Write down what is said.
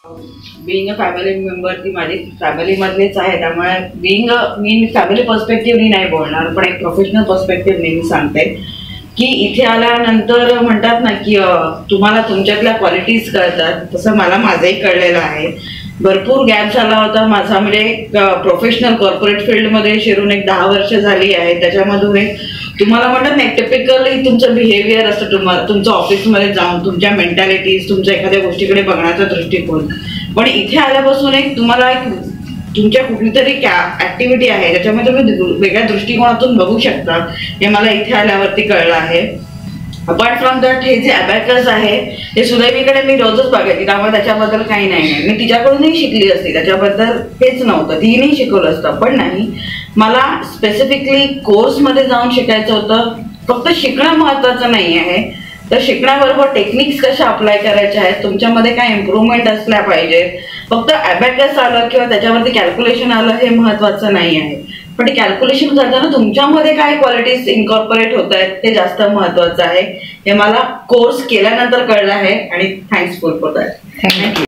Being a family member ती माझी फॅमिलीमधलेच आहे, त्यामुळे मी फॅमिली पर्स्पेक्टिव्हनी नाही बोलणार, पण एक प्रोफेशनल पर्स्पेक्टिव्हनी मी सांगते की इथे आल्यानंतर म्हणतात ना की तुम्हाला तुमच्यातल्या क्वालिटीज कळतात, तसं मला माझंही कळलेलं आहे. भरपूर गॅप झाला होता माझा, म्हणजे प्रोफेशनल कॉर्पोरेट फील्डमध्ये शिरून एक 10 वर्ष झाली आहे. त्याच्यामधून एक तुम्हाला म्हणतात ना टिपिकली तुमचं बिहेवियर असतं, तुम्हाला तुमचं ऑफिसमध्ये जाऊन तुमच्या मेंटॅलिटीज, तुमच्या एखाद्या गोष्टीकडे बघण्याचा दृष्टिकोन. पण इथे आल्यापासून एक तुम्हाला एक तुमच्या कुठली तरी ऍक्टिव्हिटी आहे ज्याच्यामध्ये तुम्ही वेगळ्या दृष्टिकोनातून बघू शकता, हे मला इथे आल्यावरती कळलं आहे. अपार्ट फ्रॉम दॅट, हे जे अबॅकस आहे हे सुदैवीकडे मी रोजच बघायची, त्यामुळे त्याच्याबद्दल काही नाही. मी तिच्याकडूनही शिकली असती, त्याच्याबद्दल हेच नव्हतं, तिनेही शिकवलं असतं. पण नाही, मला स्पेसिफिकली कोर्समध्ये जाऊन शिकायचं होतं. फक्त शिकणं महत्वाचं नाही आहे, तर शिकण्याबरोबर टेक्निक्स कशा अप्लाय करायच्या आहेत, तुमच्यामध्ये काय इम्प्रूव्हमेंट असल्या पाहिजेत. फक्त अबॅकस आलं किंवा त्याच्यावरती कॅल्क्युलेशन आलं हे महत्वाचं नाही आहे, पण ते कॅल्क्युलेशन करताना तुमच्यामध्ये काय क्वालिटीज इन्कॉर्पोरेट होत आहेत हे जास्त महत्वाचं आहे. हे मला कोर्स केल्यानंतर कळलं आहे आणि थँक्स फॉर दॅट. थँक्यू.